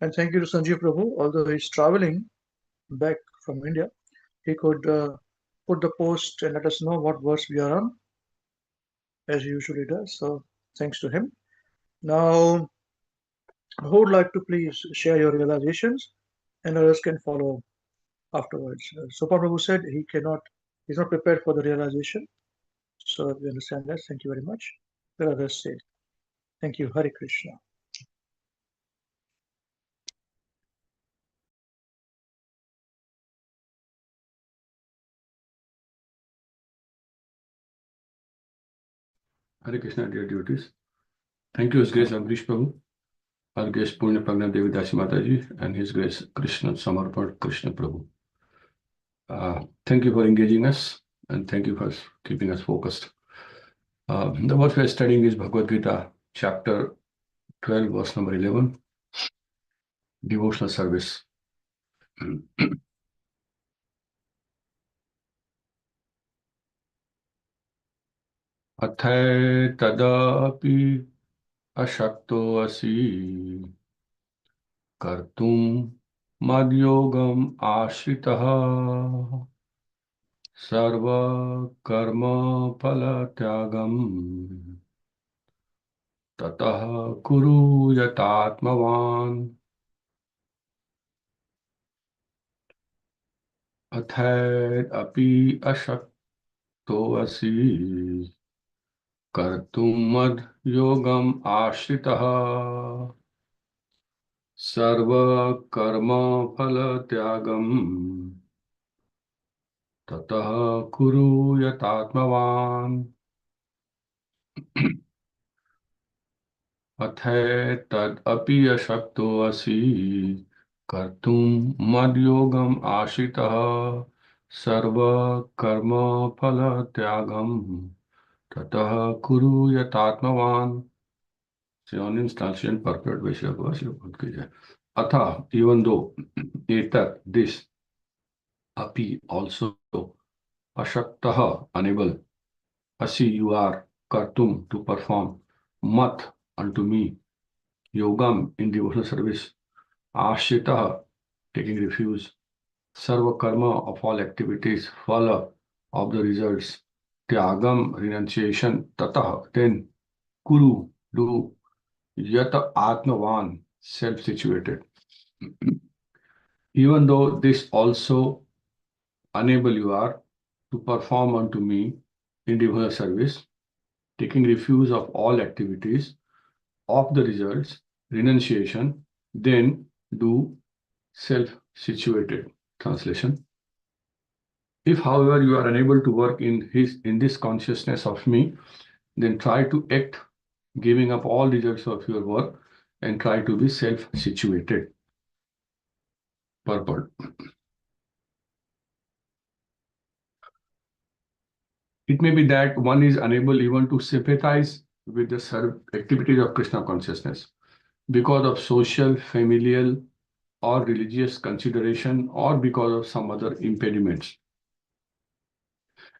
And thank you to Sanjeev Prabhu. Although he's traveling back from India, he could put the post and let us know what verse we are on, as he usually does. So thanks to him. Now, who would like to please share your realizations, and others can follow afterwards. Sopa Prabhu said he's not prepared for the realization. So we understand that. Thank you very much. The others said, thank you, Hare Krishna. Hare Krishna, dear devotees. Thank you, His Grace Amrish Prabhu, our Grace Punya Pragna Devi Dasi Mataji, and His Grace Krishna Samarpan Krishna Prabhu. Thank you for engaging us, and thank you for keeping us focused. The verse we are studying is Bhagavad Gita, chapter 12, verse number 11, devotional service. Athay tadapi ashakto asi kartum madhyogam ashritaha sarva karma phala tyagam tatah kuru yatatmavan. Athay api ashakto asi kartum madhyogam ashritaha sarva karma phala tyagam tatah kuru yatatmavan. Athay tad api ashakto asi kartum madhyogam ashitaha sarva karma phala tyagam tatah kuru yatatmavan. On installation perfect Vaishya Bhagavad. Atha, even though etat, this, api, also, ashaktaha, unable, asi, you are, kartum, to perform, mat, unto me, yogam, in devotional service, ashritaha, taking refuge, sarva karma, of all activities, phala, of the results, tyagam, renunciation, tatah, then, kuru, do, yata atmavan, self-situated. Even though this also unable you are to perform unto me in devotional service, taking refuge of all activities, of the results, renunciation, then do self-situated. Translation. If, however, you are unable to work in this consciousness of me, then try to act, giving up all results of your work, and try to be self-situated. Purport. It may be that one is unable even to sympathize with the activities of Krishna consciousness because of social, familial, or religious consideration, or because of some other impediments.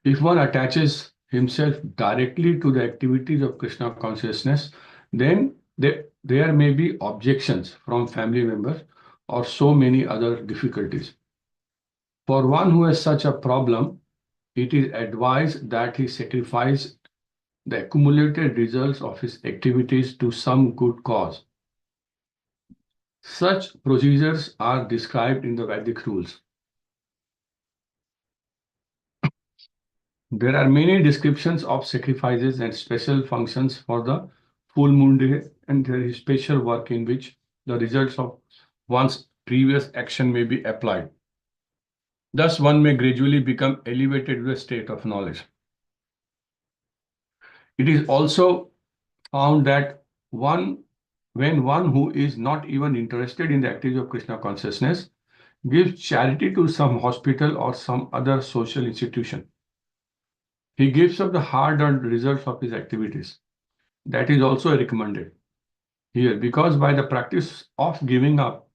If one attaches himself directly to the activities of Krishna consciousness, then there may be objections from family members or so many other difficulties. For one who has such a problem, it is advised that he sacrifice the accumulated results of his activities to some good cause. Such procedures are described in the Vedic rules. There are many descriptions of sacrifices and special functions for the full moon day, and there is special work in which the results of one's previous action may be applied. Thus, one may gradually become elevated to a state of knowledge. It is also found that when one who is not even interested in the activities of Krishna consciousness gives charity to some hospital or some other social institution, he gives up the hard-earned results of his activities. That is also recommended here, because by the practice of giving up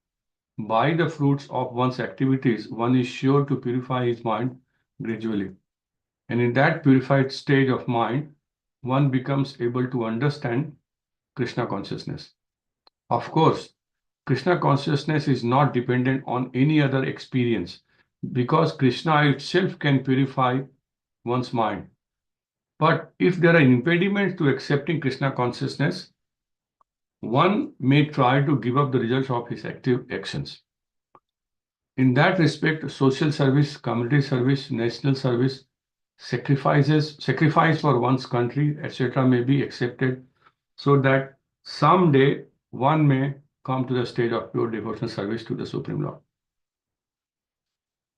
by the fruits of one's activities, one is sure to purify his mind gradually. And in that purified stage of mind, one becomes able to understand Krishna consciousness. Of course, Krishna consciousness is not dependent on any other experience because Krishna itself can purify one's mind. But if there are impediments to accepting Krishna consciousness, one may try to give up the results of his active actions. In that respect, social service, community service, national service, sacrifice for one's country, etc., may be accepted so that someday one may come to the stage of pure devotional service to the Supreme Lord.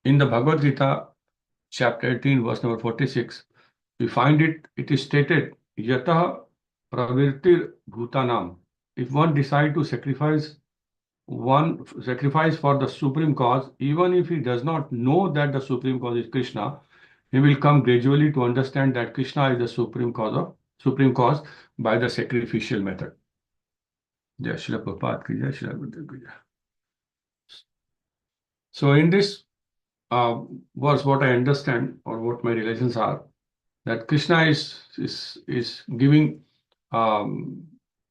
In the Bhagavad Gita, chapter 18, verse number 46, we find it is stated, Yatah pravirtir bhutanam. If one decides to sacrifice for the supreme cause, even if he does not know that the supreme cause is Krishna, he will come gradually to understand that Krishna is the supreme cause by the sacrificial method. Jai Srila Prabhupada ki jai, Srila Gurudev ki jai. So in this verse, what I understand or what my relations are, that Krishna is giving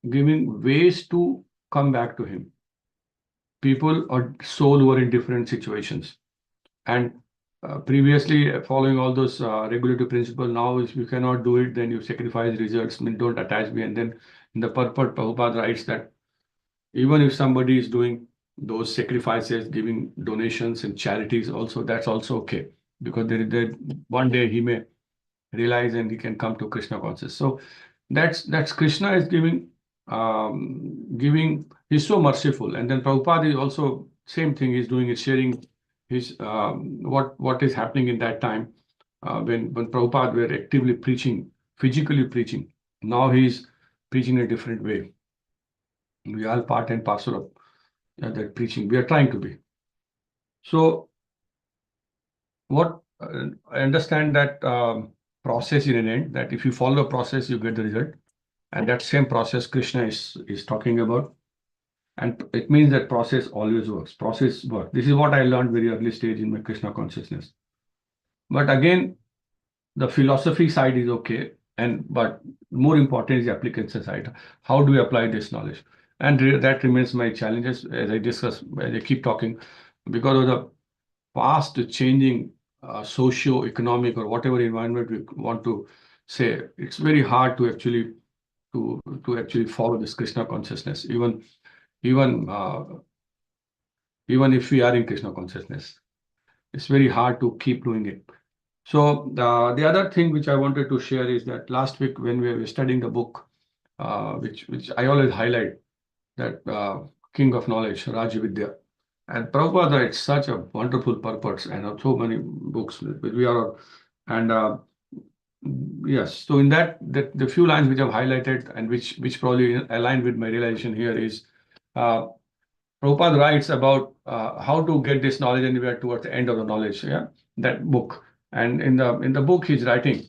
ways to come back to him. People or soul who are in different situations. And previously, following all those regulative principles, now if you cannot do it, then you sacrifice results, don't attach me. And then in the purport, Prabhupada writes that even if somebody is doing those sacrifices, giving donations and charities also, that's also okay. Because there one day he may realize and he can come to Krishna consciousness. So that's Krishna is giving, he's so merciful. And then Prabhupada is also, same thing he's doing, is sharing his what is happening in that time when Prabhupada were actively preaching, physically preaching. Now he's preaching a different way. We are part and parcel of that preaching. We are trying to be. So what I understand that process in an end, that if you follow the process, you get the result. And that same process Krishna is talking about. And it means that process always works. Process works. This is what I learned very early stage in my Krishna consciousness. But again, the philosophy side is okay. But more important is the application side. How do we apply this knowledge? And that remains my challenges as I discuss, as I keep talking, because of the fast changing socio-economic or whatever environment we want to say. It's very hard to actually follow this Krishna consciousness, even if we are in Krishna consciousness. It's very hard to keep doing it. So the other thing which I wanted to share is that last week when we were studying the book, which I always highlight, that King of Knowledge, Raja Vidya. And Prabhupada writes such a wonderful purpose and so many books which we are, and yes, so in that the few lines which I've highlighted and which probably align with my realization here is Prabhupada writes about how to get this knowledge, and we are towards the end of the knowledge, that book. And in the book he's writing,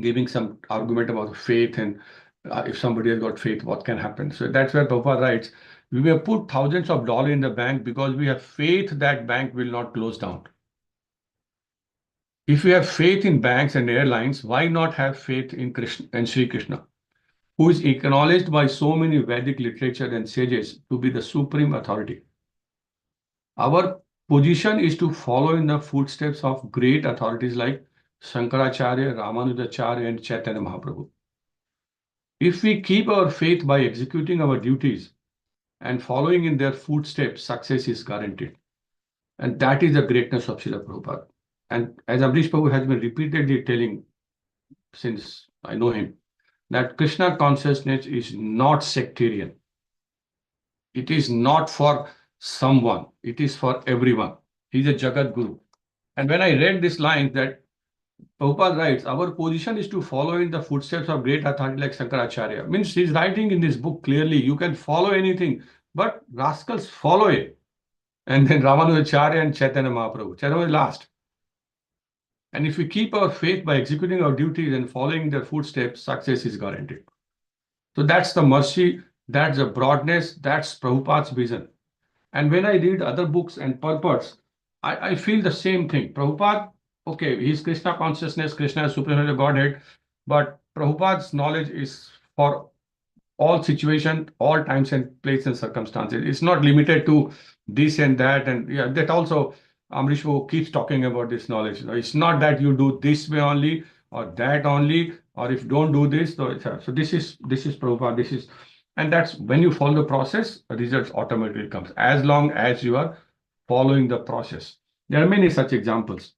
giving some argument about faith and if somebody has got faith, what can happen. So that's where Prabhupada writes, we may put thousands of dollars in the bank because we have faith that bank will not close down. If we have faith in banks and airlines, why not have faith in Krishna and Sri Krishna, who is acknowledged by so many Vedic literature and sages to be the supreme authority? Our position is to follow in the footsteps of great authorities like Shankaracharya, Ramanujacharya, and Chaitanya Mahaprabhu. If we keep our faith by executing our duties and following in their footsteps, success is guaranteed. And that is the greatness of Srila Prabhupada. And as Amrish Prabhu has been repeatedly telling since I know him, that Krishna consciousness is not sectarian. It is not for someone. It is for everyone. He's a Jagat Guru. And when I read this line that Prabhupada writes, our position is to follow in the footsteps of great authority like Shankaracharya. Means he's writing in this book clearly, you can follow anything, but rascals follow it. And then Ramanujacharya and Chaitanya Mahaprabhu. Chaitanya is last. And if we keep our faith by executing our duties and following their footsteps, success is guaranteed. So that's the mercy, that's the broadness, that's Prabhupada's vision. And when I read other books and purports, I feel the same thing. Prabhupada, okay, he's Krishna consciousness, Krishna is supreme Godhead, but Prabhupada's knowledge is for all situation, all times and place and circumstances. It's not limited to this and that. And yeah, that also Amrish keeps talking about this knowledge. It's not that you do this way only or that only, or if don't do this, so this is Prabhupada, this is, and that's when you follow the process, results automatically comes as long as you are following the process. There are many such examples.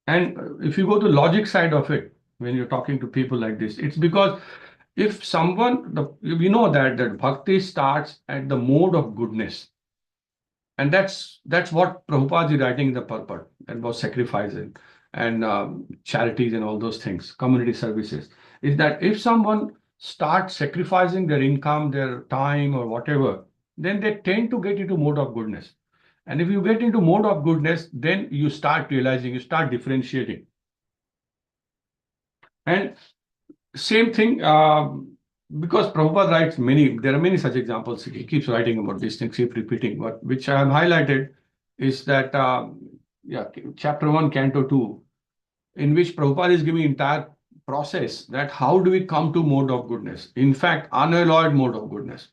And if you go to logic side of it, when you're talking to people like this, it's because if someone, we know that bhakti starts at the mode of goodness. And that's what Prabhupada is writing in the purport about sacrificing and charities and all those things, community services, is that if someone starts sacrificing their income, their time or whatever, then they tend to get into mode of goodness. And if you get into mode of goodness, then you start realizing, you start differentiating. And same thing, because Prabhupada writes there are many such examples. He keeps writing about these things, keep repeating. But which I have highlighted is that, chapter 1, canto 2, in which Prabhupada is giving entire process that how do we come to mode of goodness? In fact, unalloyed mode of goodness,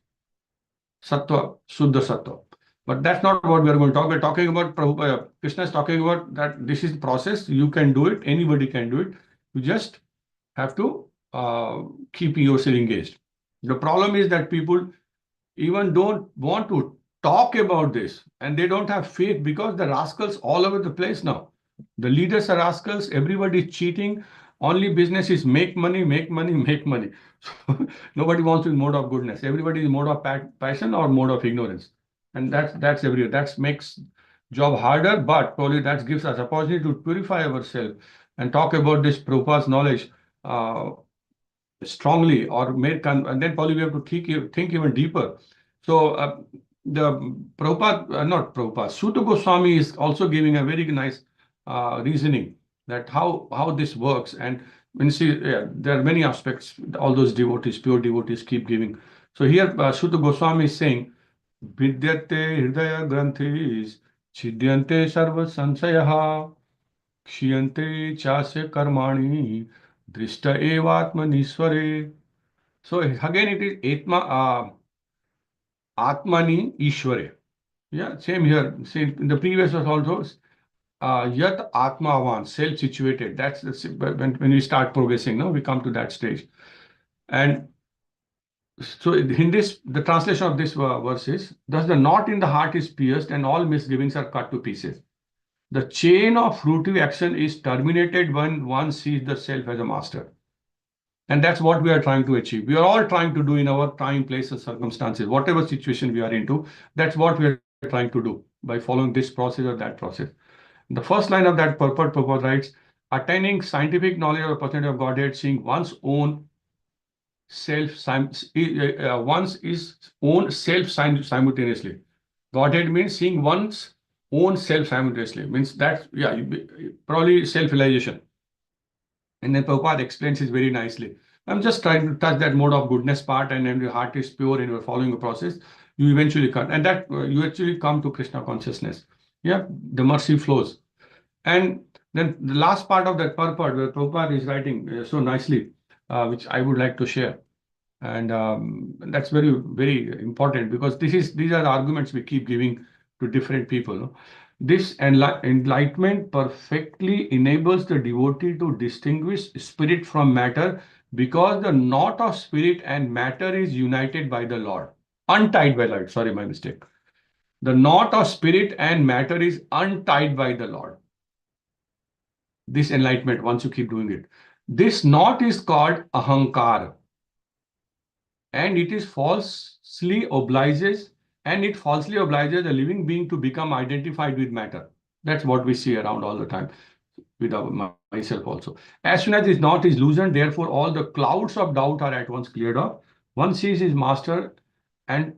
sattva, Shuddha sattva. But that's not what we are going to talk. We're talking about Prabhupada. Krishna is talking about that this is the process. You can do it. Anybody can do it. You just have to keep yourself engaged. The problem is that people even don't want to talk about this and they don't have faith because the rascals all over the place now. The leaders are rascals, everybody is cheating. Only business is make money, make money, make money. So nobody wants to be mode of goodness. Everybody is mode of passion or mode of ignorance. And that's everywhere. That makes job harder, but probably that gives us opportunity to purify ourselves and talk about this Prabhupada's knowledge strongly, or and then probably we have to think even deeper. So the Prabhupada, not Prabhupada, Suta Goswami is also giving a very nice reasoning that how this works. And when you see, there are many aspects all those devotees, pure devotees keep giving. So here Suta Goswami is saying, Vidyate hridaya granthis chidyante sarva sansayaha kshiyante chasya karmani drishta evatmanishware. So again, it is Atmani Ishware. Yeah, same here. Same in the previous was also Yat Atmavan, self-situated. That's when we start progressing, no, we come to that stage. And so in this, the translation of this verse is, thus the knot in the heart is pierced and all misgivings are cut to pieces. The chain of fruitive action is terminated when one sees the self as a master. And that's what we are trying to achieve. We are all trying to do in our time, place, and circumstances, whatever situation we are into. That's what we are trying to do by following this process or that process. The first line of that purport, Prabhupada writes, attaining scientific knowledge of the personality of Godhead, seeing one's own self, simultaneously. Godhead means seeing one's own self simultaneously. Means that, probably self-realization. And then Prabhupada explains it very nicely. I'm just trying to touch that mode of goodness part, and when your heart is pure and you're following a process, you eventually come, and that you actually come to Krishna consciousness. Yeah, the mercy flows. And then the last part of that purport, where Prabhupada is writing so nicely, which I would like to share. And that's very, very important because these are the arguments we keep giving to different people. No? This enlightenment perfectly enables the devotee to distinguish spirit from matter because the knot of spirit and matter is united by the Lord. Untied by Lord. Sorry, my mistake. The knot of spirit and matter is untied by the Lord. This enlightenment, once you keep doing it. This knot is called ahankara. And it falsely obliges a living being to become identified with matter. That's what we see around all the time with myself also. As soon as this knot is loosened, therefore all the clouds of doubt are at once cleared off. One sees his master and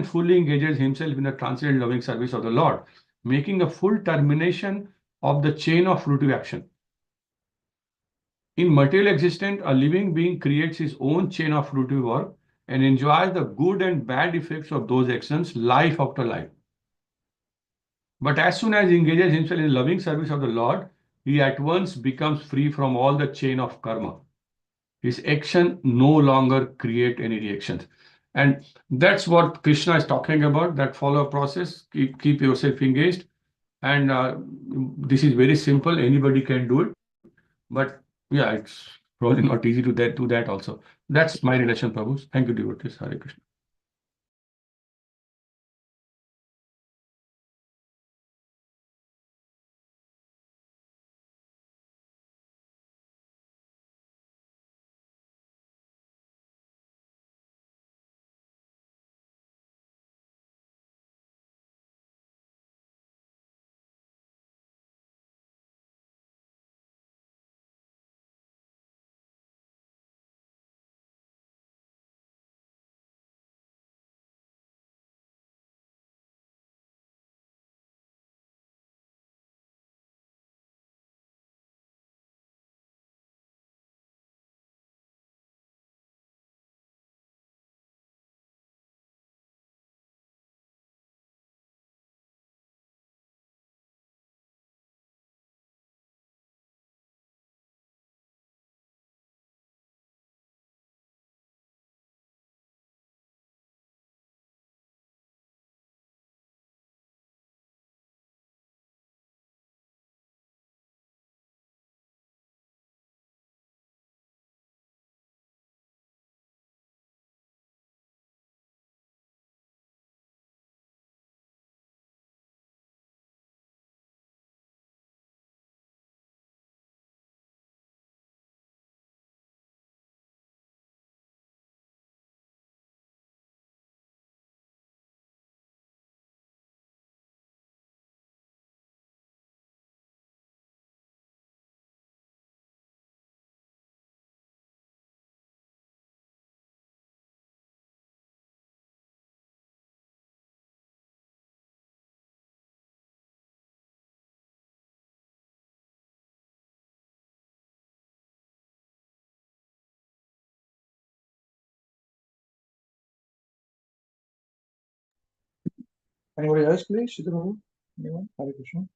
fully engages himself in the transcendent loving service of the Lord, making a full termination of the chain of fruitive action. In material existence, a living being creates his own chain of fruitive work and enjoys the good and bad effects of those actions life after life. But as soon as he engages himself in loving service of the Lord, he at once becomes free from all the chain of karma. His action no longer create any reactions. And that's what Krishna is talking about, that follow-up process. Keep yourself engaged. And this is very simple. Anybody can do it. But yeah, it's probably not easy to do that also. That's my relation, Prabhu. Thank you, devotees. Hare Krishna. Anybody else, please? Shidharu? Anyone? Hare Krishna.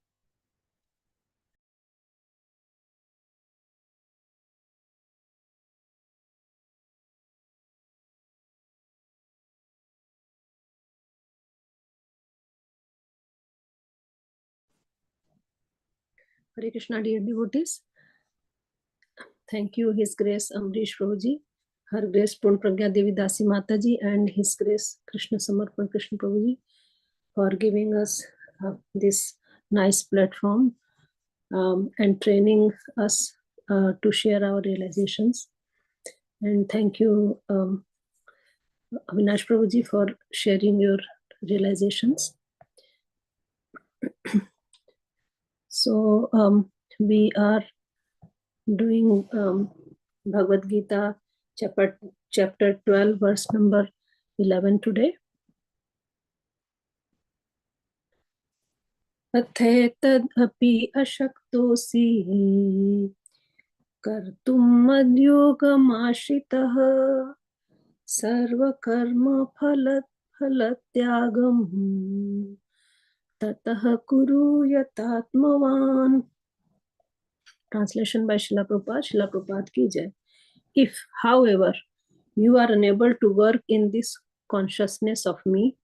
Hare Krishna, dear devotees. Thank you, His Grace Amrish Prabhuji, Her Grace Purn Pragya Devi Dasi Mataji, and His Grace Krishna Samarpan Krishna Prabhuji for giving us this nice platform and training us to share our realizations. And thank you, Avinash Prabhuji, for sharing your realizations. So we are doing Bhagavad Gita chapter 12, verse number 11 today. अथेतदपि अशक्तोऽसि कर्तुं मद्योगमाश्रितः सर्वकर्मफलत्यागं ततः कुरु यतात्मवान्. Translation by Srila Prabhupada. Srila Prabhupada ki jai. If, however, you are unable to work in this consciousness of me,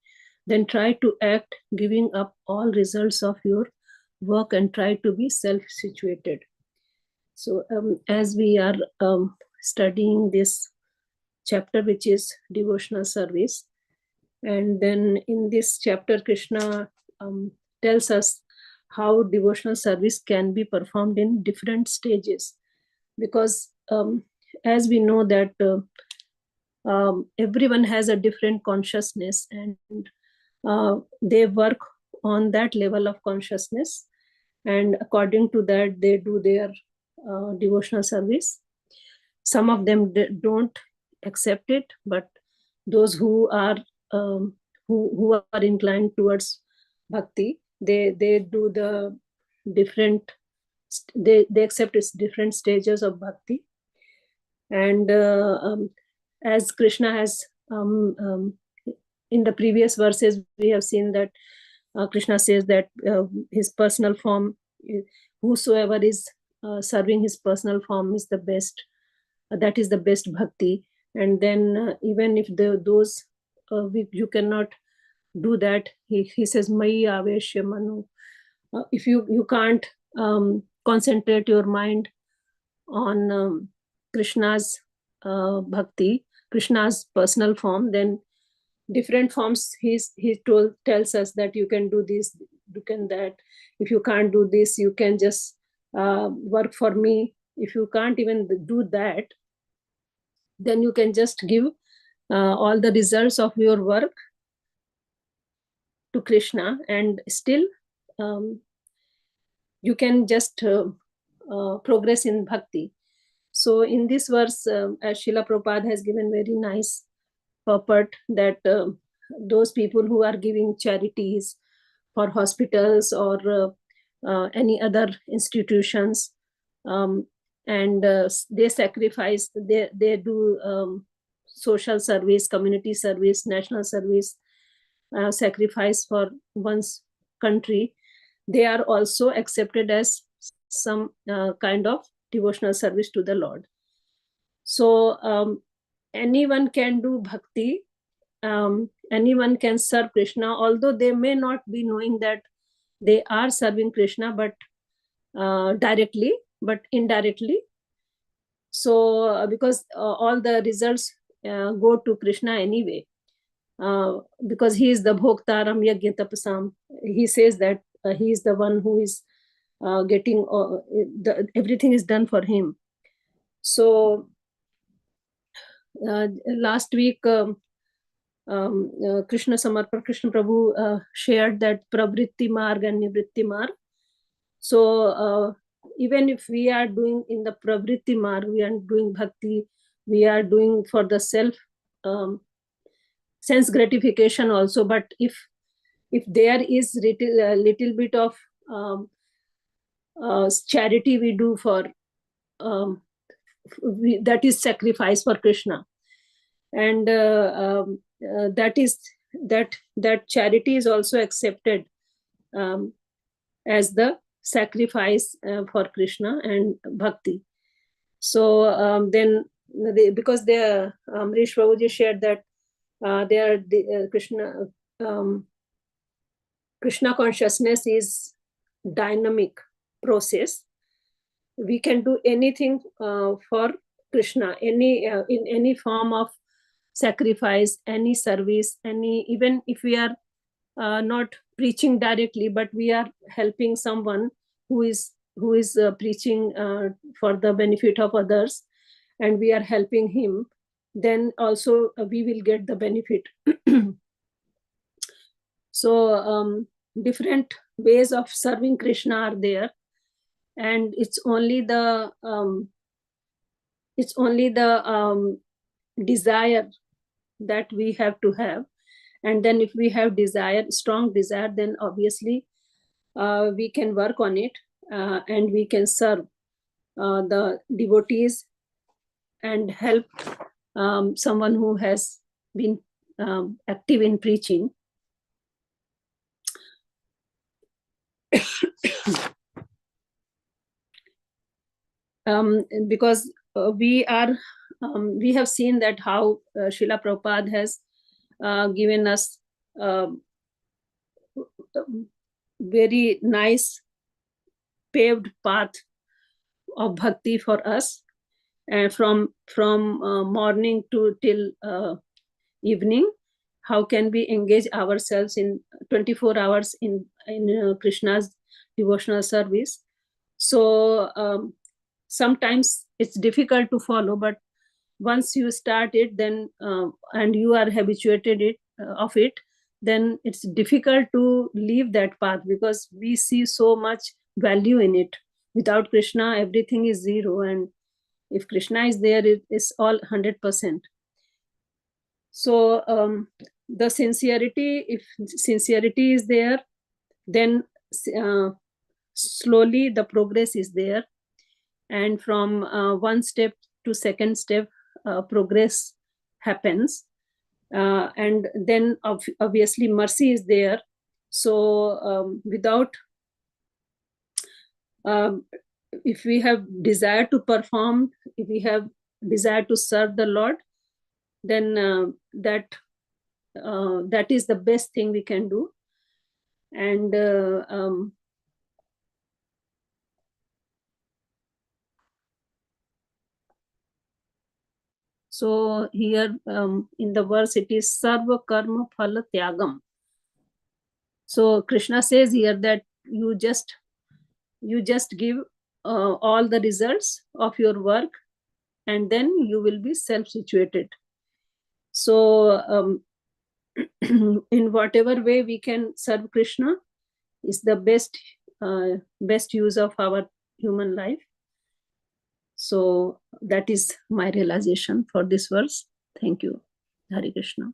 then try to act, giving up all results of your work and try to be self-situated. So as we are studying this chapter, which is devotional service, and then in this chapter, Krishna tells us how devotional service can be performed in different stages. Because as we know that everyone has a different consciousness, and they work on that level of consciousness, and according to that they do their devotional service. Some of them don't accept it, but those who are who are inclined towards bhakti, they do the different, they accept its different stages of bhakti. And as Krishna has in the previous verses, we have seen that Krishna says that his personal form, whosoever is serving his personal form is the best that is the best bhakti. And then even if those you cannot do that, he says Mai Aveshya Manu. If you can't concentrate your mind on Krishna's bhakti, Krishna's personal form, then different forms he tells us that you can do this, you can that. If you can't do this, you can just work for me. If you can't even do that, then you can just give all the results of your work to Krishna, and still you can just progress in bhakti. So in this verse, as Srila Prabhupada has given very nice purport, that those people who are giving charities for hospitals or any other institutions, and they sacrifice, they do social service, community service, national service, sacrifice for one's country, they are also accepted as some kind of devotional service to the Lord. So anyone can do bhakti, anyone can serve Krishna, although they may not be knowing that they are serving Krishna, but directly, but indirectly. So because all the results go to Krishna anyway, because he is the Bhoktaram Yajna Tapasam. He says that he is the one who is getting everything is done for him. So last week Krishna Samarpan Krishna Prabhu shared that Pravritti Marg and Nivritti Marg. So even if we are doing in the Pravritti Marg, we are doing bhakti, we are doing for the self sense gratification also, but if there is little bit of charity we do for that is sacrifice for Krishna, and that charity is also accepted as the sacrifice for Krishna and bhakti. So then because the Amrish Prabhuji shared that Krishna consciousness is dynamic process. We can do anything for Krishna, in any form of sacrifice, any service, even if we are not preaching directly, but we are helping someone who is preaching for the benefit of others, and we are helping him, then also we will get the benefit. So different ways of serving Krishna are there, and it's only the desire that we have to have. And then if we have desire, strong desire, then obviously we can work on it, and we can serve the devotees and help someone who has been active in preaching. Because we have seen that how Srila Prabhupada has given us very nice paved path of bhakti for us, and from morning to till evening. How can we engage ourselves in 24 hours in Krishna's devotional service? So sometimes it's difficult to follow, but once you start it, then and you are habituated of it, then it's difficult to leave that path, because we see so much value in it. Without Krishna, everything is zero, and if Krishna is there, it is all 100%. So the sincerity, if sincerity is there, then slowly the progress is there, and from one step to second step, progress happens, and then obviously mercy is there. So without if we have desire to perform, if we have desire to serve the Lord, then that is the best thing we can do. And so here in the verse it is sarva karma phala tyagam. So Krishna says here that you just give all the results of your work, and then you will be self-situated. So in whatever way we can serve Krishna is the best use of our human life. So that is my realization for this verse. Thank you. Hare Krishna.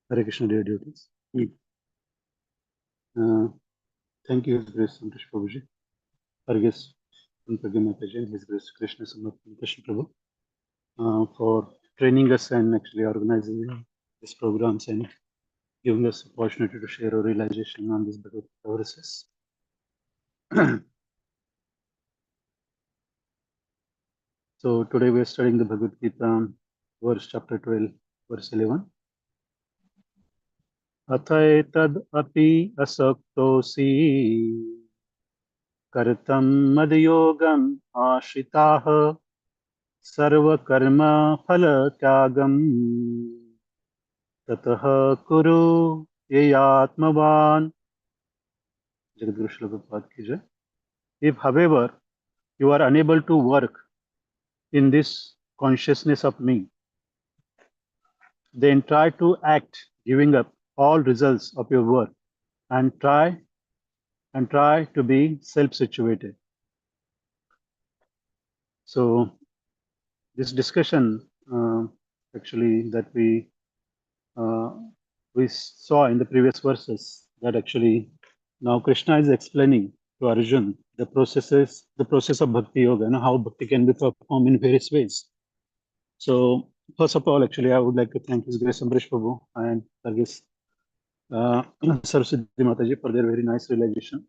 Hare Krishna, dear devotees. Thank you, His Grace Santosh Prabhuji, our guest, Pragya Mataji, and His Grace Krishna Samarthan Krishna Prabhu, for training us and actually organizing these programs and giving us opportunity to share our realization on these Bhagavad Gita verses. So today we are studying the Bhagavad Gita, verse chapter 12, verse 11. Athaetad api asaktosi kartam madhyogam ashitaha sarva karma phala tyagam tatah kuru yayatmavan. Jagadguru Srila Prabhupada ki jai. If, however, you are unable to work in this consciousness of me, then try to act, giving up all results of your work, and try to be self-situated. So this discussion actually that we saw in the previous verses, that actually now Krishna is explaining to Arjun the process of bhakti yoga and how bhakti can be performed in various ways. So first of all, actually, I would like to thank His Grace Ambrish Prabhu and Targis Saraswati Mataji for their very nice realization.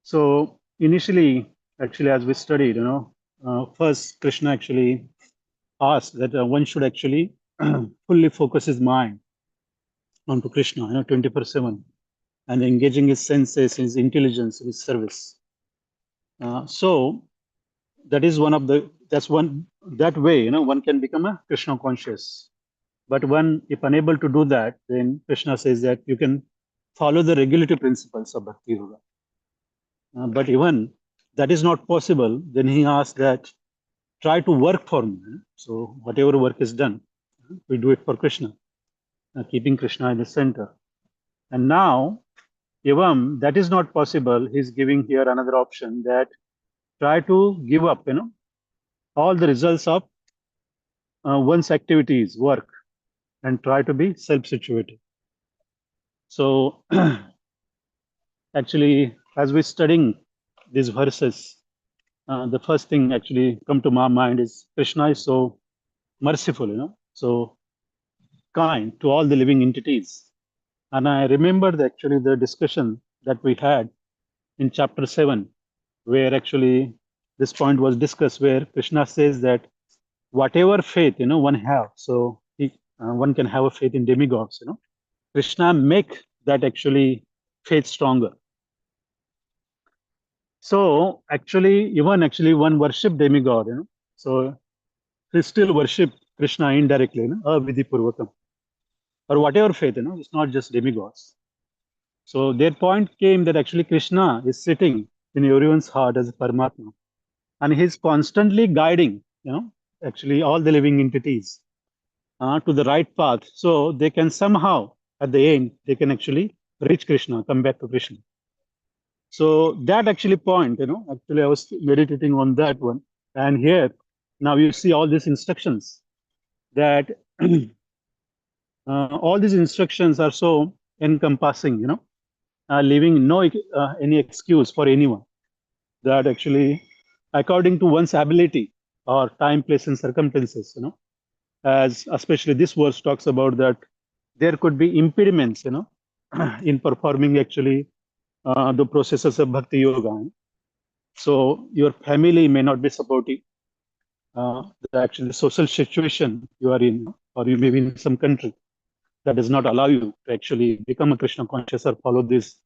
So initially, actually, as we studied, first Krishna actually asked that one should actually fully focus his mind onto Krishna, 24/7, and engaging his senses, his intelligence, his service. So that is that way, one can become a Krishna conscious. But one, if unable to do that, then Krishna says that you can follow the regulative principles of Bhakti Yoga. But even that is not possible, then he asks that try to work for me. So whatever work is done, we do it for Krishna, keeping Krishna in the center. And now, even that is not possible, he's giving here another option, that try to give up, all the results of one's activities, work, and try to be self-situated. So actually, as we're studying these verses, the first thing actually come to my mind is Krishna is so merciful, so kind to all the living entities. And I remembered actually the discussion that we had in chapter 7, where actually this point was discussed, where Krishna says that whatever faith one have, so one can have a faith in demigods. Krishna make that actually faith stronger. So actually, even actually one worship demigod, so he still worship Krishna indirectly, avidhi purvakam, or whatever faith, it's not just demigods. So their point came that actually Krishna is sitting in everyone's heart as a Paramatma, and he's constantly guiding, actually all the living entities to the right path, so they can somehow, at the end, they can actually reach Krishna, come back to Krishna. So that actually point, actually I was meditating on that one. And here, now you see all these instructions, that all these instructions are so encompassing, leaving no any excuse for anyone, that actually according to one's ability or time, place, and circumstances, as especially this verse talks about that there could be impediments, in performing actually the processes of bhakti yoga. So your family may not be supportive. Actually, the social situation you are in, or you may be in some country that does not allow you to actually become a Krishna conscious or follow these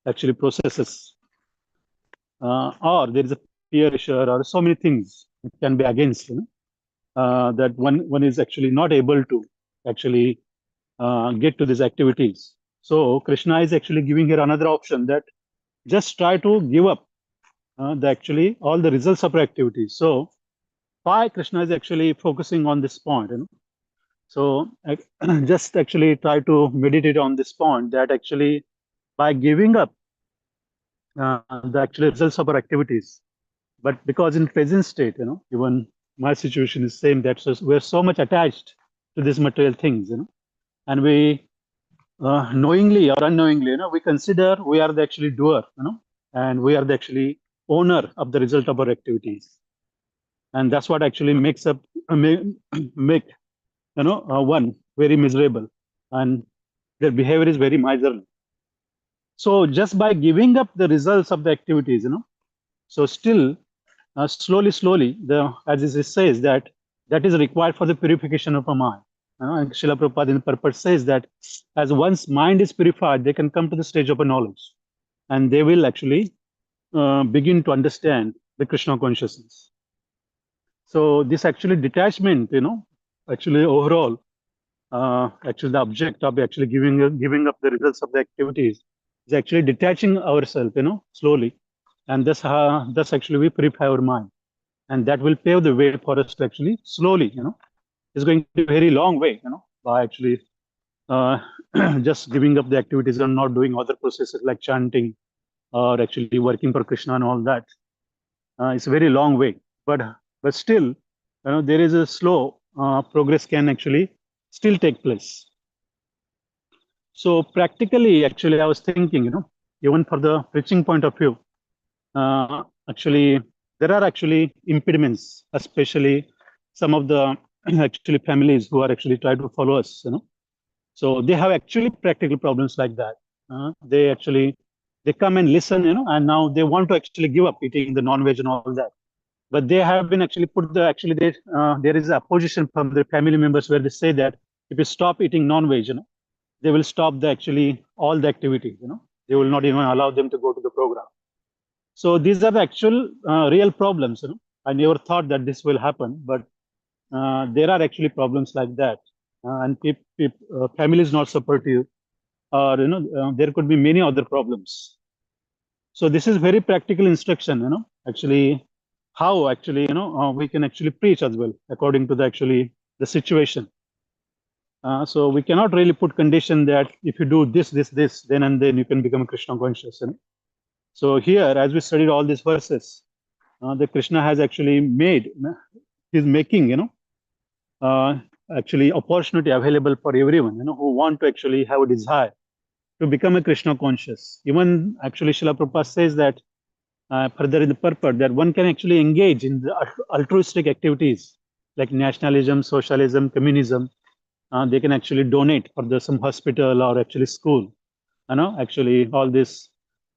actually processes. Or there is a peer pressure or so many things it can be against, that one is actually not able to actually get to these activities. So Krishna is actually giving here another option, that just try to give up actually all the results of your activities. So why Krishna is actually focusing on this point, So just actually try to meditate on this point, that actually by giving up the actual results of our activities, but because in present state, even my situation is same, that we're so much attached to these material things, and we knowingly or unknowingly, we consider we are the actually doer, and we are the actually owner of the result of our activities, and that's what actually makes up make one very miserable, and their behavior is very miserly. So just by giving up the results of the activities, so still slowly, as it says, that is required for the purification of a mind. And Srila Prabhupada in the purport says that as one's mind is purified, they can come to the stage of a knowledge, and they will actually begin to understand the Krishna consciousness. So this actually detachment, actually overall, actually the object of actually giving up the results of the activities is actually detaching ourselves, slowly, and thus actually we purify our mind, and that will pave the way for us to actually slowly, it's going to be a very long way, by actually just giving up the activities and not doing other processes like chanting or actually working for Krishna and all that. It's a very long way, but still, there is a slow progress can actually still take place. So practically, actually, I was thinking, even for the preaching point of view, actually, there are actually impediments, especially some of the actually families who are actually trying to follow us, So they have actually practical problems like that. They come and listen, and now they want to actually give up eating the non-veg and all that. But they have been actually there is a opposition from their family members where they say that if you stop eating non-veg, they will stop all the activities, they will not even allow them to go to the program. So these are the actual real problems, I never thought that this will happen, but there are actually problems like that, and families not supportive, or there could be many other problems. So this is very practical instruction, actually how actually we can actually preach as well according to the situation. So we cannot really put condition that if you do this, then and then you can become a Krishna conscious. So here, as we studied all these verses, the Krishna has actually he's making, actually opportunity available for everyone, who want to actually have a desire to become a Krishna conscious. Even actually Srila Prabhupada says that further in the purport, that one can actually engage in the altruistic activities like nationalism, socialism, communism. They can actually donate for some hospital or actually school. Actually all these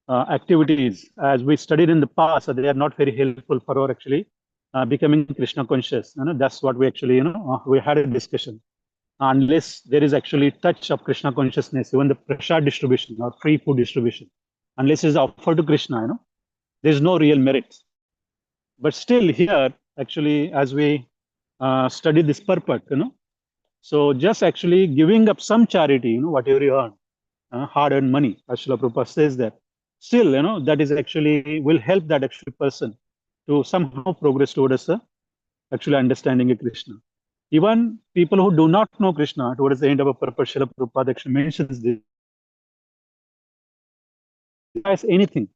activities, as we studied in the past, they are not very helpful for our actually becoming Krishna conscious. That's what we actually, we had a discussion. Unless there is actually touch of Krishna consciousness, even the prasad distribution or free food distribution, unless it is offered to Krishna, there is no real merit. But still here, actually, as we study this purport, so just actually giving up some charity, whatever you earn, hard-earned money, as Srila Prabhupada says that, still, that is actually will help that actually person to somehow progress towards actually understanding a Krishna. Even people who do not know Krishna, towards the end of a purpose, Srila Prabhupada actually mentions this, as anything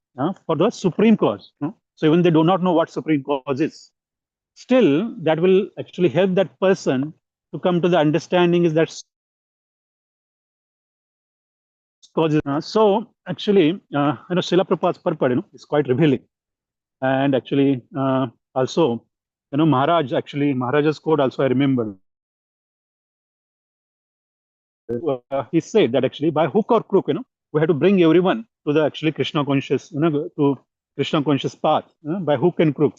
for the supreme cause. So even they do not know what supreme cause is, still that will actually help that person to come to the understanding is that causes. So actually, Srila Prabhupada's purport, is quite revealing, and actually also, Maharaj's quote also I remember he said that actually by hook or crook, we have to bring everyone to the actually Krishna conscious, to Krishna conscious path, by hook and crook.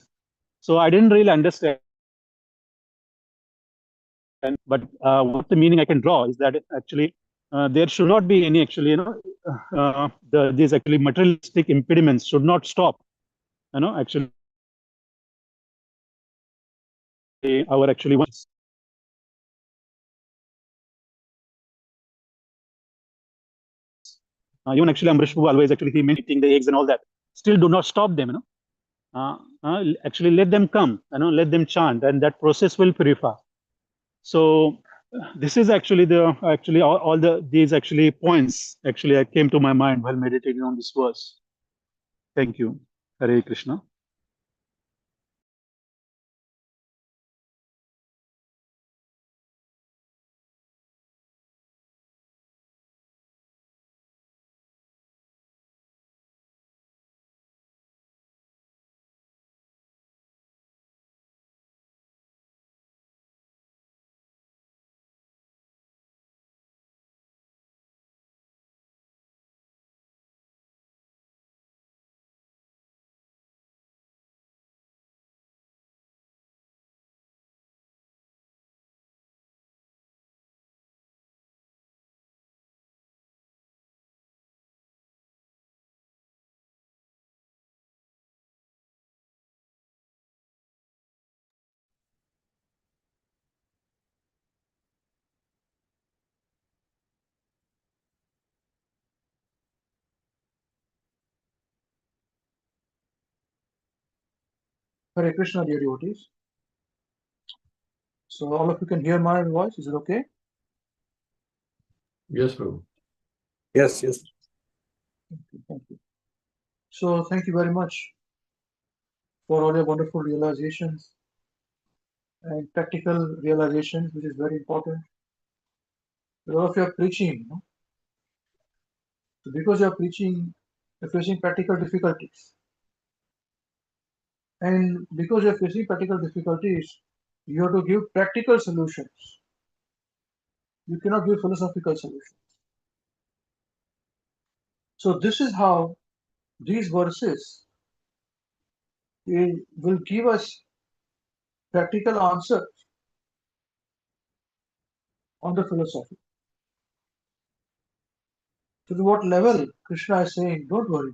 So I didn't really understand. But what the meaning I can draw is that actually there should not be any actually, these actually materialistic impediments should not stop, actually our actually ones. Even actually Amrish Prabhu always actually he mentioned eating the eggs and all that. Still do not stop them, actually let them come, let them chant, and that process will purify. So this is actually all these actually points actually came to my mind while meditating on this verse. Thank you. Hare Krishna. Hare Krishna, dear devotees. So all of you can hear my voice. Is it okay? Yes, Prabhu. Yes, yes. Thank you. So thank you very much for all your wonderful realizations and practical realizations, which is very important. A lot of you are preaching, So because you are preaching, you're facing practical difficulties. And because you're facing practical difficulties, you have to give practical solutions. You cannot give philosophical solutions. So this is how these verses will give us practical answers on the philosophy. To what level Krishna is saying, don't worry.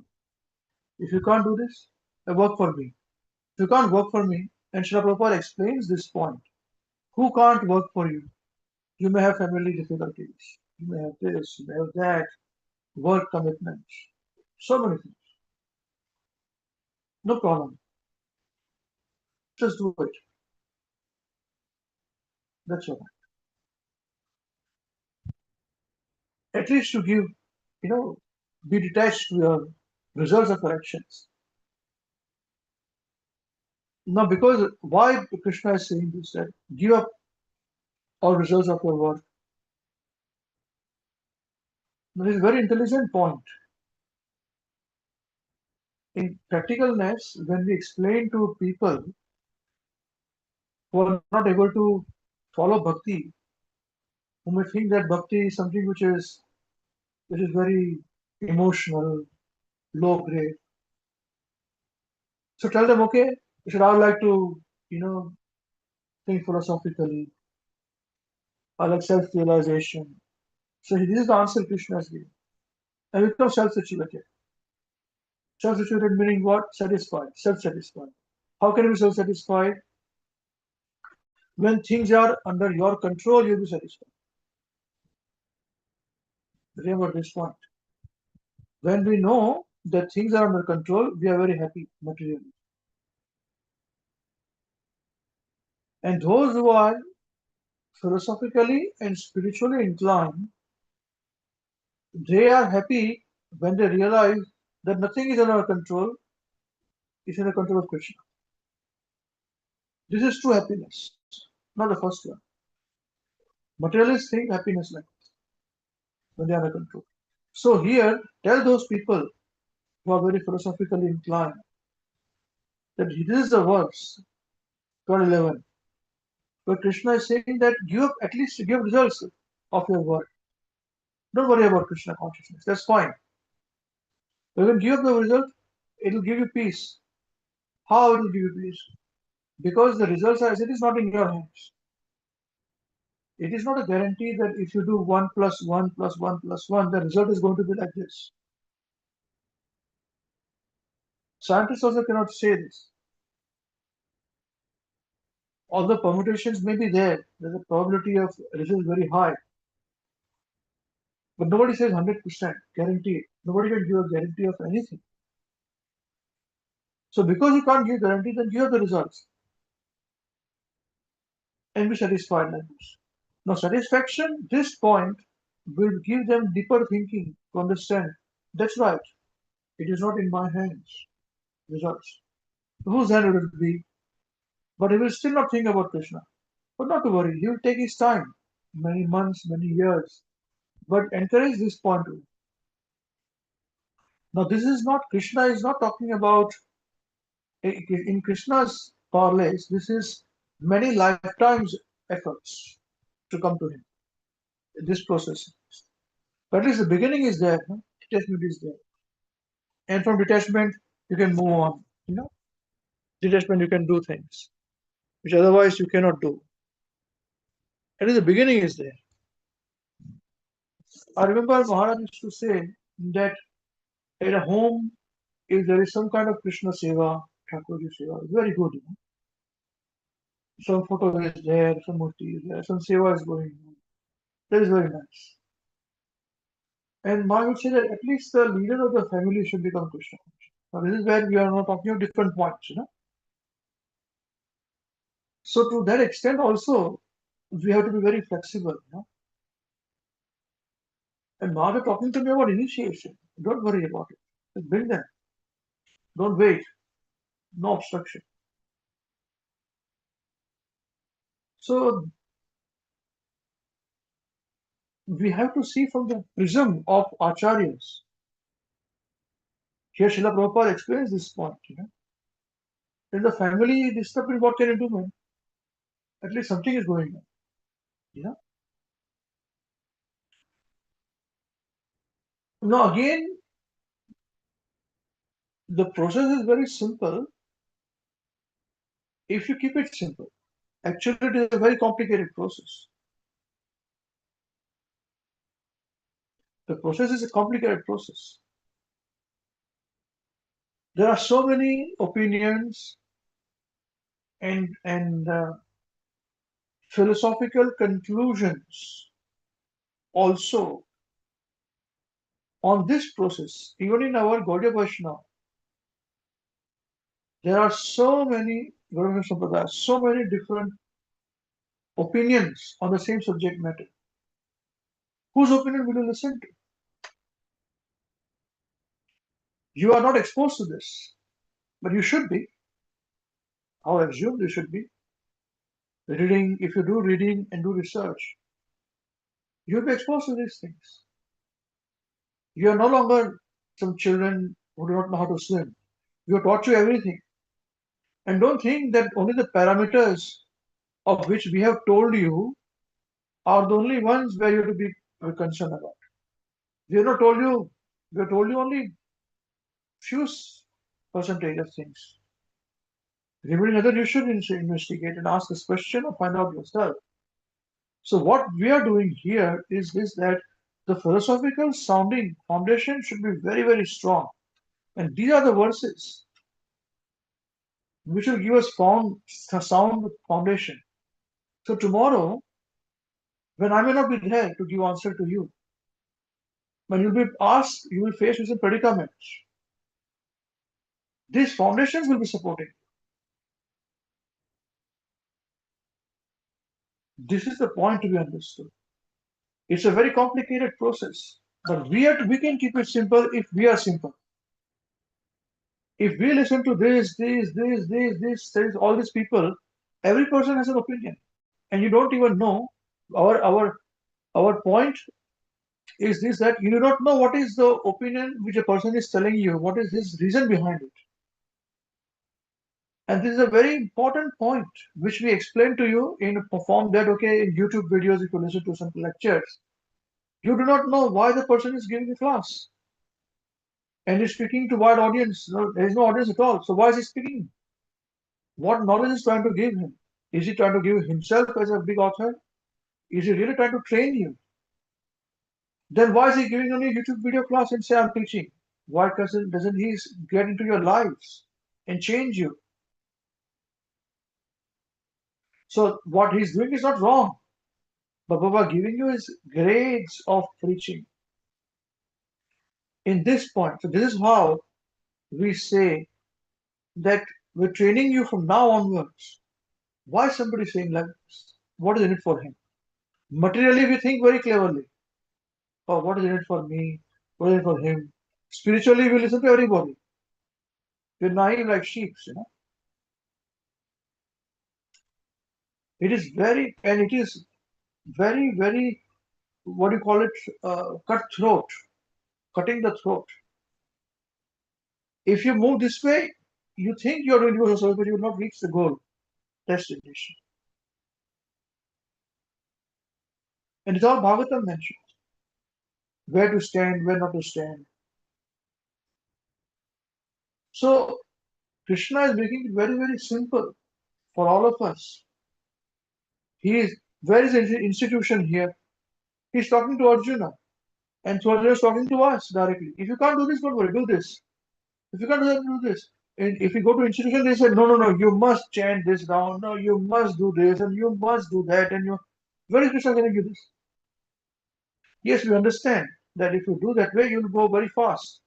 If you can't do this, work for me. If you can't work for me, and Srila Prabhupada explains this point. Who can't work for you? You may have family difficulties. You may have this, you may have that, work commitments, so many things. No problem. Just do it. That's all. At least to give, be detached to your results of your actions. Now, because why Krishna is saying this, that give up all results of your work. This is a very intelligent point. In practicalness, when we explain to people who are not able to follow bhakti, who may think that bhakti is something which is very emotional, low grade. So tell them, okay, I would like to, think philosophically. I like self-realization. So this is the answer Krishna is giving. And become self-situated. Self-situated meaning what? Satisfied, self-satisfied. How can you be self-satisfied? When things are under your control, you'll be satisfied. Remember this point. When we know that things are under control, we are very happy materially. And those who are philosophically and spiritually inclined, they are happy when they realize that nothing is under our control, it's in the control of Krishna. This is true happiness, not the first one. Materialists think happiness like this when they are under control. So here, tell those people who are very philosophically inclined that this is the verse 12:11, where Krishna is saying that at least give results of your work. Don't worry about Krishna consciousness. That's fine. When you give up the result, it will give you peace. How it will give you peace? Because the results are, it is not in your hands. It is not a guarantee that if you do 1 plus 1 plus 1 plus 1, the result is going to be like this. Scientists also cannot say this. Although permutations may be there, there's a probability of result very high. But nobody says 100% guaranteed. Nobody can give a guarantee of anything. So because you can't give guarantee, then give the results and be satisfied like this. Now satisfaction, this point will give them deeper thinking to understand. That's right. It is not in my hands. Results. Whose hand will it be? But he will still not think about Krishna. But not to worry, he will take his time, many months, many years. But encourage this point too. Now this is not, Krishna is not talking about, in Krishna's parlance, this is many lifetimes efforts to come to him. This process. But at least the beginning is there, no? Detachment is there. And from detachment, you can move on. Detachment, you can do things which otherwise you cannot do. At least the beginning is there. I remember Maharaj used to say that at a home, if there is some kind of Krishna Seva, Thakurji Seva, it's very good. Some photo is there, some murti is there, some Seva is going on. That is very nice. And Maharaj would say that at least the leader of the family should become Krishna. Now this is where we are now talking of different points. So to that extent also, we have to be very flexible. And now they're talking to me about initiation. Don't worry about it. Just build them. Don't wait. No obstruction. So we have to see from the prism of acharyas. Here Srila Prabhupada explains this point. In the family disturbing, what can you do, man? At least something is going on. Now again, the process is very simple if you keep it simple. Actually, it is a very complicated process. The process is a complicated process. There are so many opinions and philosophical conclusions also on this process. Even in our Gaudiya Vaishnava, there are so many Gaudiya Sampradaya, so many different opinions on the same subject matter. Whose opinion will you listen to? You are not exposed to this, but you should be. I'll assume you should be. Reading, if you do reading and do research, you'll be exposed to these things. You are no longer some children who do not know how to swim. We have taught you everything. And don't think that only the parameters of which we have told you are the only ones where you have to be concerned about. We have not told you, we have told you only few percentage of things. Remembering other, you should investigate and ask this question or find out yourself. So what we are doing here is that the philosophical sounding foundation should be very, very strong. And these are the verses which will give us sound foundation. So tomorrow, when I may not be there to give answer to you, when you'll be asked, you will face with some predicaments. These foundations will be supporting. This is the point to be understood. It's a very complicated process, but we can keep it simple if we are simple. If we listen to this, all these people, every person has an opinion, and you don't even know. Our point is this, that you do not know what is the opinion which a person is telling you, what is his reason behind it. And this is a very important point which we explain to you in a form that, okay, in YouTube videos, if you listen to some lectures, You do not know why the person is giving the class. And he's speaking to wide audience. No, there is no audience at all. So why is he speaking? What knowledge is trying to give him? Is he trying to give himself as a big author? Is he really trying to train you? Then why is he giving only a YouTube video class and say I'm teaching? Why doesn't he get into your lives and change you? So what he's doing is not wrong. But Baba giving you is grades of preaching. In this point, so this is how we say that we're training you from now onwards. Why somebody saying like this? What is in it for him? Materially, we think very cleverly. Oh, what is in it for me? What is in it for him? Spiritually, we listen to everybody. We're naive like sheep, you know. It is very, and it is very, very, what do you call it? Cutthroat, cutting the throat. If you move this way, you think you're doing devotional service, but you will not reach the goal, destination. And it's all Bhagavatam mentioned. Where to stand, where not to stand. So Krishna is making it very, very simple for all of us. Where is the institution here? He's talking to Arjuna. And so Arjuna is talking to us directly. If you can't do this, don't worry, do this. If you can't do that, do this. And if you go to institution, they say, no, you must chant this down. No, you must do this and you must do that. And where is Krishna telling you this? Yes, we understand that if you do that way, you'll go very fast.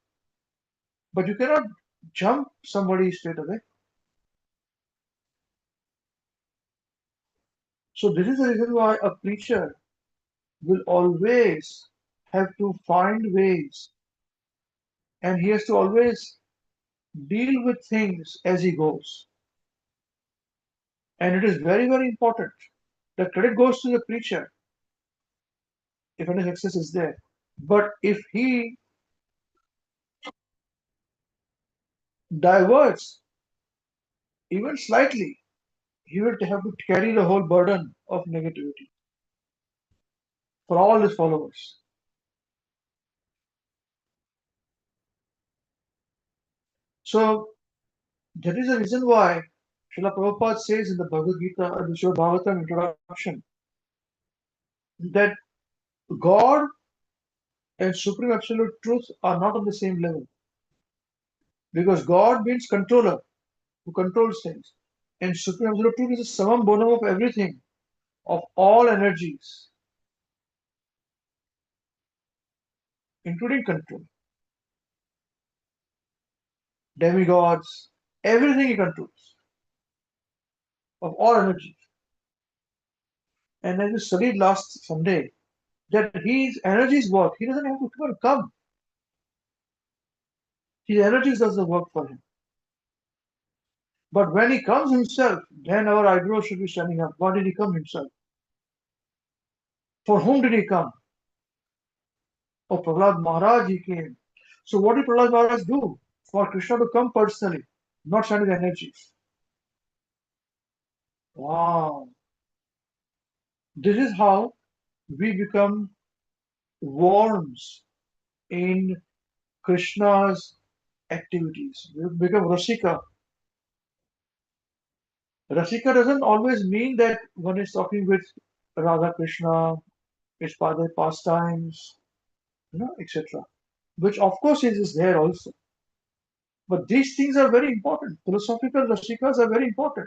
But you cannot jump somebody straight away. So this is the reason why a preacher will always have to find ways, and he has to always deal with things as he goes. And it is very, very important. The credit goes to the preacher if any success is there. But if he diverts even slightly, he will have to carry the whole burden of negativity for all his followers. So that is the reason why Srila Prabhupada says in the Bhagavad Gita, the Srimad Bhagavatam introduction, that God and Supreme Absolute Truth are not on the same level. Because God means controller, who controls things. And Supreme Absolute Truth is a summum bonum of everything, of all energies, including control. Demigods, everything he controls, of all energies. And as we studied last Sunday, that his energies work. He doesn't have to come. His energies does the work for him. But when he comes himself, then our eyebrows should be standing up. Why did he come himself? For whom did he come? Oh, Prahlad Maharaj, he came. So what did Prahlad Maharaj do? For Krishna to come personally, not send his energies. Wow. This is how we become worms in Krishna's activities. We become Rasika. Rasika doesn't always mean that one is talking with Radha Krishna, his father pastimes, etc. Which of course is there also. But these things are very important. Philosophical rasikas are very important.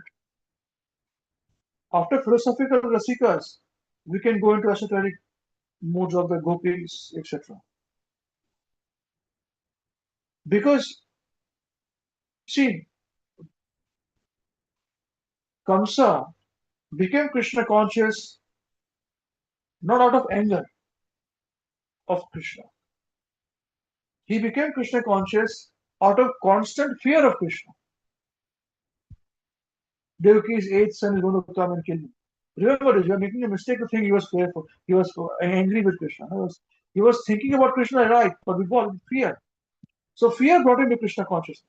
After philosophical rasikas, we can go into esoteric modes of the gopis, etc. Because, see, Kamsa became Krishna conscious not out of anger of Krishna. He became Krishna conscious out of constant fear of Krishna. Devaki's eighth son is going to come and kill him. Remember this, you are making a mistake to think he was fearful. He was angry with Krishna. He was thinking about Krishna right, but with what? Fear. So fear brought him to Krishna consciousness.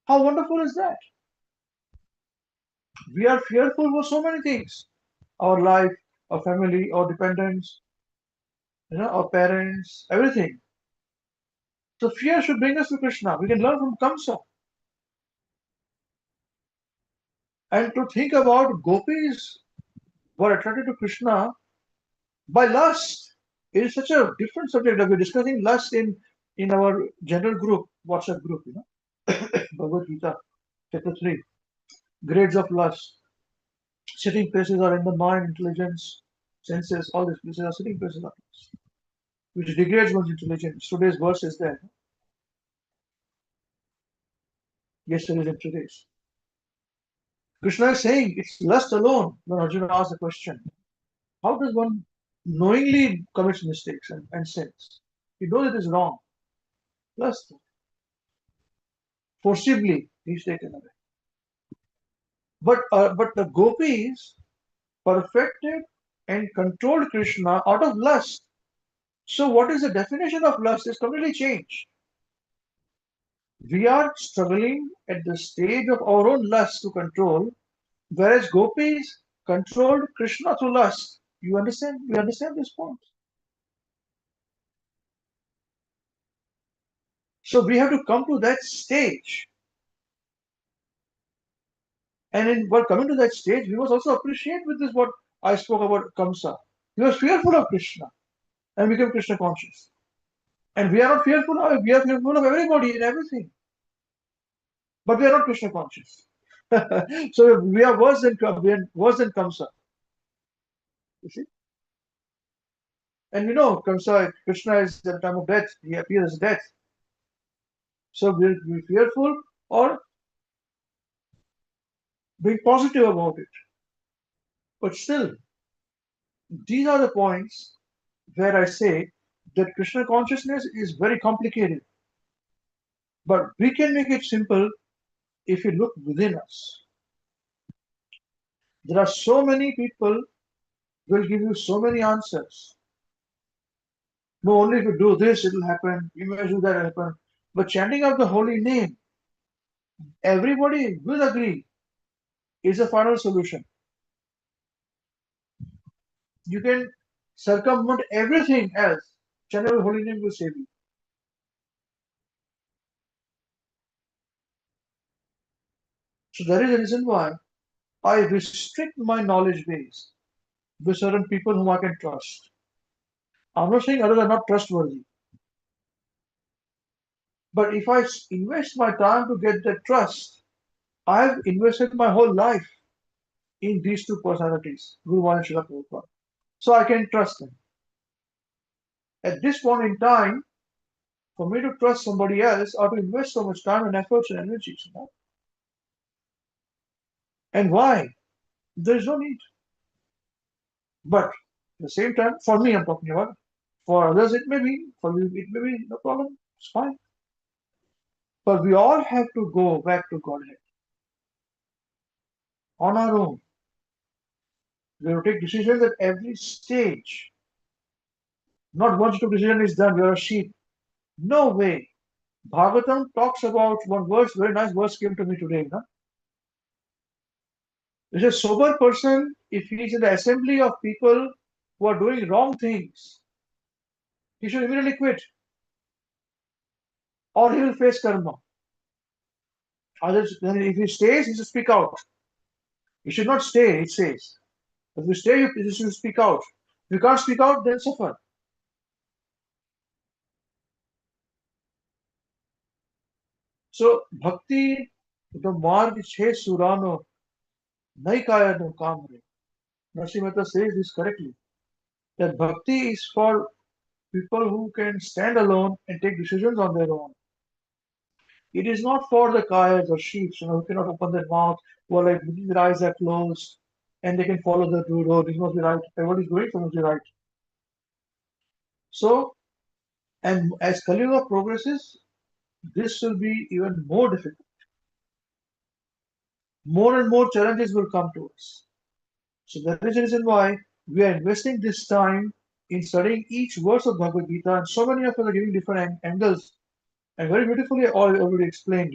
How wonderful is that? We are fearful for so many things. Our life, our family, our dependents. our parents, everything. So fear should bring us to Krishna. We can learn from Kamsa. And to think about gopis were attracted to Krishna by lust. It is such a different subject that we're discussing lust in our general group, WhatsApp group, Bhagavad Gita, chapter 3. Grades of lust. Sitting places are in the mind, intelligence, senses, all these places are sitting places of lust, which degrades one's intelligence. Today's verse is there. Yesterday's and today's. Krishna is saying it's lust alone. When Arjuna asked the question, how does one knowingly commits mistakes and sins? He knows it is wrong. Lust. Forcibly, he's taken away. But the gopis perfected and controlled Krishna out of lust. So what is the definition of lust? It's completely changed. We are struggling at the stage of our own lust to control, whereas gopis controlled Krishna through lust. You understand? We understand this point. So we have to come to that stage. And while coming to that stage, we must also appreciate with this what I spoke about Kamsa. He was fearful of Krishna and became Krishna conscious. And we are not fearful of, we are fearful of everybody and everything. But we are not Krishna conscious. So we are worse than Kamsa. You see? And Kamsa, Krishna is at the time of death, he appears as death. So we'll be fearful or being positive about it. But still, these are the points where I say that Krishna consciousness is very complicated. But we can make it simple if you look within us. There are so many people will give you so many answers. No, only if you do this, it will happen. You may do that, it will happen. But chanting of the holy name, everybody will agree, is a final solution. You can circumvent everything else. Chanting of the holy name will save you. So that is the reason why I restrict my knowledge base with certain people whom I can trust. I'm not saying others are not trustworthy. But if I invest my time to get that trust, I have invested my whole life in these two personalities, Guru and Srila Prabhupada. So I can trust them. At this point in time, for me to trust somebody else, I have to invest so much time and efforts and energies. And why? There is no need. But at the same time, for me, I'm talking about. For others, it may be. For you, it may be. No problem. It's fine. But we all have to go back to Godhead on our own. We have to take decisions at every stage. Not once you took decision is done, you're a sheep. No way. Bhagavatam talks about one verse, very nice verse came to me today. It's a sober person, if he is in the assembly of people who are doing wrong things, he should immediately quit or he will face karma. Others, then if he stays, he should speak out. He should not stay, it says. If you stay, you should speak out. If you can't speak out, then suffer. So, bhakti, the marg chhe surano, nai kaya no kamre. Narasimha Mehta says this correctly. That bhakti is for people who can stand alone and take decisions on their own. It is not for the kayas or sheep, who cannot open their mouth, who are like their eyes are closed, and they can follow the road. This must be right. Everybody is doing, so must be right. So, and as Kali Yuga progresses, this will be even more difficult. More and more challenges will come to us. So that is the reason why we are investing this time in studying each verse of Bhagavad Gita, and so many of us are giving different angles, and very beautifully already explained.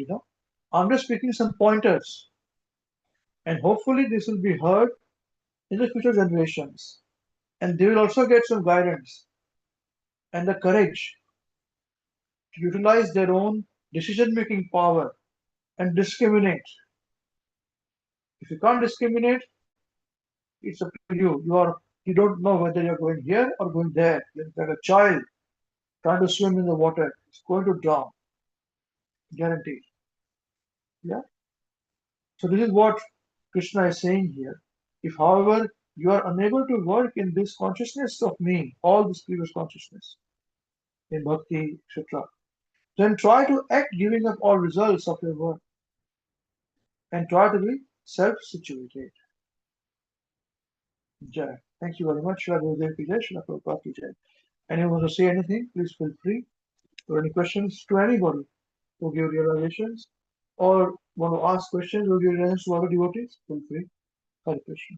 I'm just picking some pointers, and hopefully this will be heard in the future generations, and they will also get some guidance and the courage to utilize their own decision-making power and discriminate. If you can't discriminate, it's up to you. You don't know whether you're going here or going there. You're like a child trying to swim in the water. It's going to drown, guaranteed. Yeah. So this is what Krishna is saying here. If, however, you are unable to work in this consciousness of me, all this previous consciousness, in bhakti, etc., then try to act giving up all results of your work and try to be self-situated. Jai. Thank you very much. Shri Gurudev ki jai, Shri Prabhupada ki jai. Anyone want to say anything, please feel free. Or any questions to anybody who give realizations or want to ask questions or give realizations to other devotees, feel free. Hare Krishna.